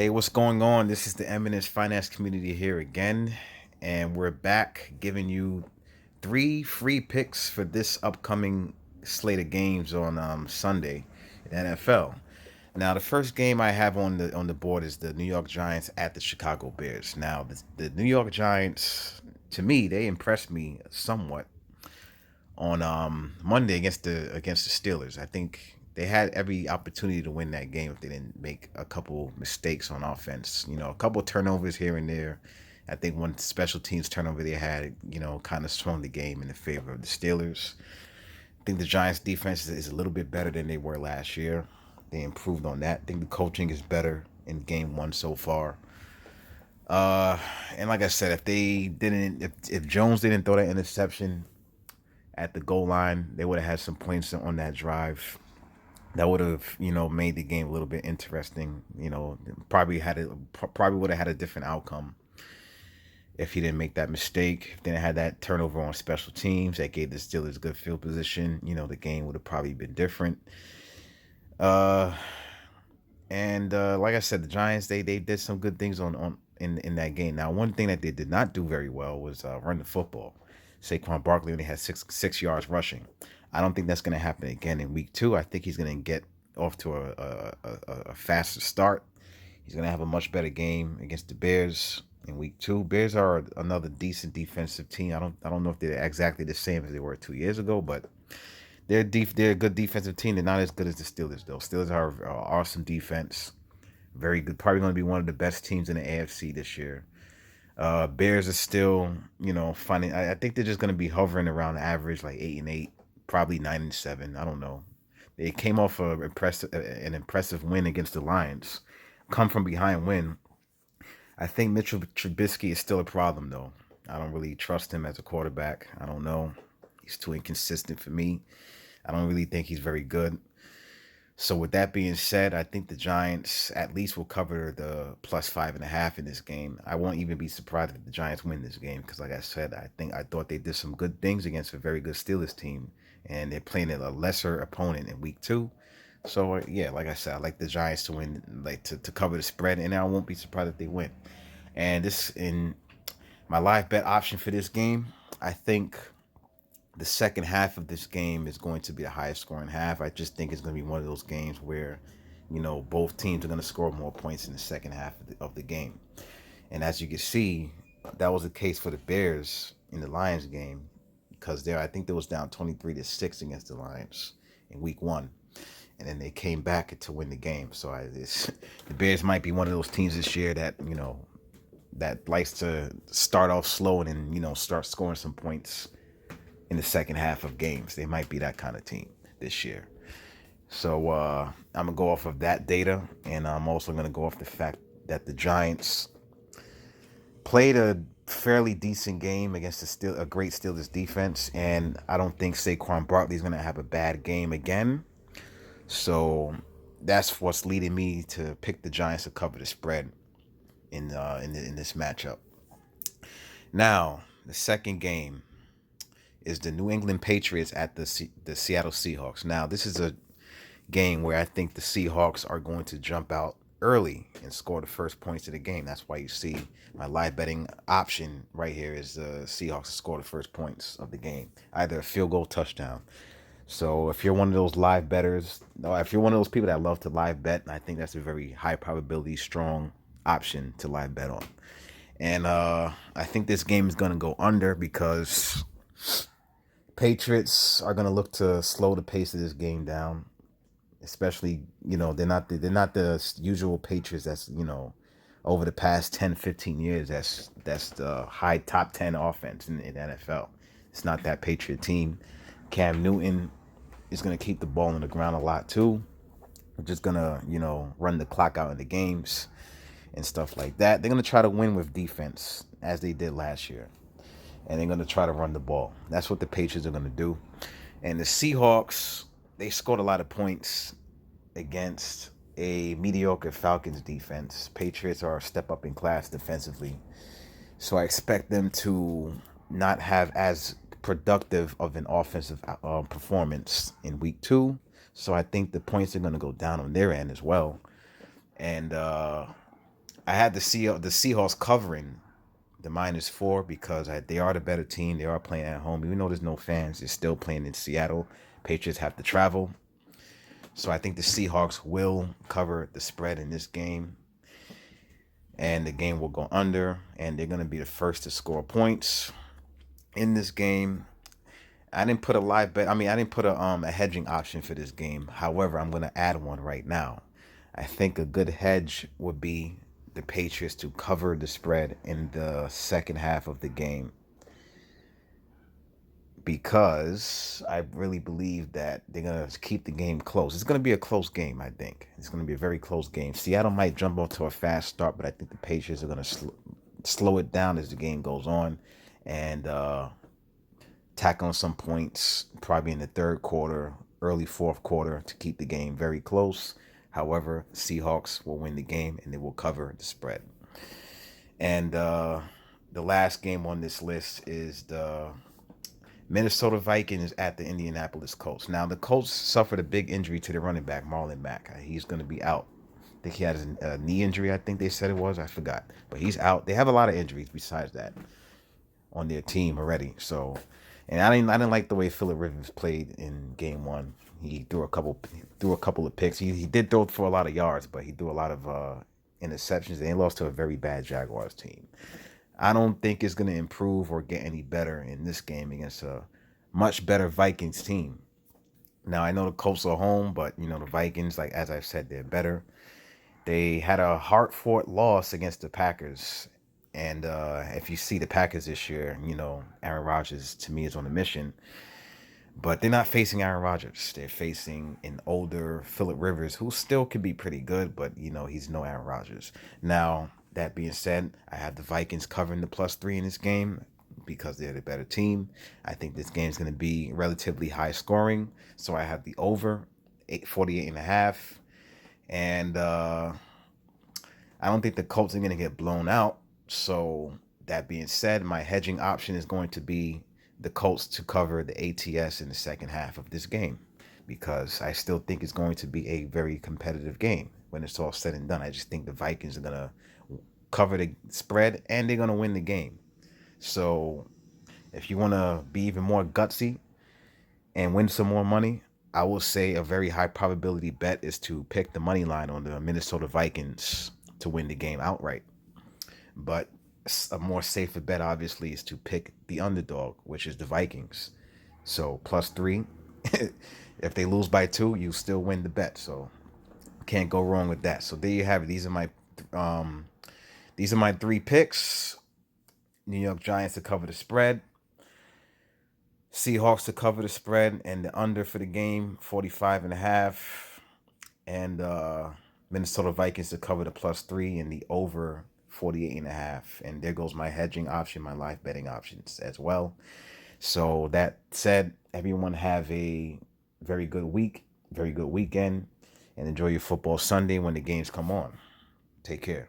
Hey, what's going on? This is the Eminence Finance Community here again, and we're back giving you three free picks for this upcoming slate of games on Sunday in NFL. Now, the first game I have on the board is the New York Giants at the Chicago Bears. Now, the New York Giants, to me, they impressed me somewhat on Monday against the Steelers. I think they had every opportunity to win that game if they didn't make a couple mistakes on offense. You know, a couple turnovers here and there. I think one special teams turnover they had, kind of swung the game in the favor of the Steelers. I think the Giants defense is a little bit better than they were last year. They improved on that. I think the coaching is better in game one so far. Uh, and like I said, if Jones didn't throw that interception at the goal line, they would have had some points on that drive. That would have, made the game a little bit interesting. Probably would have had a different outcome if he didn't make that mistake. If they didn't have that turnover on special teams, that gave the Steelers good field position. The game would have probably been different. Uh, and like I said, the Giants they did some good things in that game. Now, one thing that they did not do very well was run the football. Saquon Barkley only had six yards rushing. I don't think that's going to happen again in week two. I think he's going to get off to a faster start. He's going to have a much better game against the Bears in week two. Bears are another decent defensive team. I don't know if they're exactly the same as they were 2 years ago, but they're a good defensive team. They're not as good as the Steelers though. Steelers are awesome defense. Very good. Probably going to be one of the best teams in the AFC this year. Bears are still, finding. I think they're just going to be hovering around average, like 8-8, probably 9-7. I don't know. They came off an impressive win against the Lions, come from behind win. I think Mitchell Trubisky is still a problem though. I don't really trust him as a quarterback. I don't know. He's too inconsistent for me. I don't really think he's very good. So with that being said, I think the Giants at least will cover the +5.5 in this game. I won't even be surprised if the Giants win this game because, like I said, I thought they did some good things against a very good Steelers team, and they're playing a lesser opponent in week two. So yeah, like I said, I like the Giants to win, like to cover the spread, and I won't be surprised if they win. And this in my live bet option for this game, I think the second half of this game is going to be the highest scoring half. I just think it's going to be one of those games where, both teams are going to score more points in the second half of the game. And as you can see, that was the case for the Bears in the Lions game because I think they was down 23-6 against the Lions in week one. And then they came back to win the game. So the Bears might be one of those teams this year that, that likes to start off slow and then, start scoring some points in the second half of games. They might be that kind of team this year. So I'm gonna go off of that data, and I'm also gonna go off the fact that the Giants played a fairly decent game against a great Steelers defense, and I don't think Saquon Barkley is gonna have a bad game again. So that's what's leading me to pick the Giants to cover the spread in this matchup. Now the second game is the New England Patriots at the Seattle Seahawks. Now, this is a game where I think the Seahawks are going to jump out early and score the first points of the game. That's why you see my live betting option right here is the Seahawks to score the first points of the game, either a field goal, touchdown. So if you're one of those live bettors, or if you're one of those people that love to live bet, I think that's a very high probability, strong option to live bet on. And I think this game is going to go under because Patriots are going to look to slow the pace of this game down, especially, they're not the usual Patriots that's, over the past 10, 15 years, that's the high top 10 offense in the NFL. It's not that Patriot team. Cam Newton is going to keep the ball on the ground a lot too. We're just going to, run the clock out in the games and stuff like that. They're going to try to win with defense as they did last year. And they're going to try to run the ball. That's what the Patriots are going to do. And the Seahawks, they scored a lot of points against a mediocre Falcons defense. Patriots are a step up in class defensively. So I expect them to not have as productive of an offensive performance in week two. So I think the points are going to go down on their end as well. And I had the Seahawks covering the -4 because they are the better team. They are playing at home. Even though there's no fans, they're still playing in Seattle. Patriots have to travel. So I think the Seahawks will cover the spread in this game. And the game will go under. And they're going to be the first to score points in this game. I didn't put a live bet. I mean, I didn't put a hedging option for this game. However, I'm going to add one right now. I think a good hedge would be the Patriots to cover the spread in the second half of the game, because I really believe that they're going to keep the game close. It's going to be a close game, I think. It's going to be a very close game. Seattle might jump off to a fast start, but I think the Patriots are going to slow it down as the game goes on and tack on some points probably in the third quarter, early fourth quarter to keep the game very close. However, Seahawks will win the game and they will cover the spread. And the last game on this list is the Minnesota Vikings at the Indianapolis Colts. Now, the Colts suffered a big injury to the running back, Marlon Mack. He's going to be out. I think he had a knee injury, I think they said it was. I forgot. But he's out. They have a lot of injuries besides that on their team already. So, and I didn't like the way Phillip Rivers played in game one. He threw a couple of picks. He did throw for a lot of yards, but he threw a lot of interceptions. They lost to a very bad Jaguars team. I don't think it's going to improve or get any better in this game against a much better Vikings team. Now, I know the Colts are home, but, the Vikings, like as I've said, they're better. They had a hard-fought loss against the Packers. And if you see the Packers this year, Aaron Rodgers, to me, is on a mission. But they're not facing Aaron Rodgers. They're facing an older Phillip Rivers, who still could be pretty good, but, he's no Aaron Rodgers. Now, that being said, I have the Vikings covering the +3 in this game because they're the better team. I think this game is going to be relatively high scoring. So I have the over 48.5. And I don't think the Colts are going to get blown out. So that being said, my hedging option is going to be the Colts to cover the ATS in the second half of this game, because I still think it's going to be a very competitive game when it's all said and done. I just think the Vikings are going to cover the spread and they're going to win the game. So if you want to be even more gutsy and win some more money, I will say a very high probability bet is to pick the money line on the Minnesota Vikings to win the game outright. But a more safer bet, obviously, is to pick the underdog, which is the Vikings. So +3. If they lose by 2, you still win the bet. So can't go wrong with that. So there you have it. These are my 3 picks. New York Giants to cover the spread, Seahawks to cover the spread, and the under for the game 45.5, and Minnesota Vikings to cover the +3 and the over 48.5. And there goes my hedging option, my live betting options as well. So that said, everyone have a very good week, very good weekend, and enjoy your football Sunday when the games come on. Take care.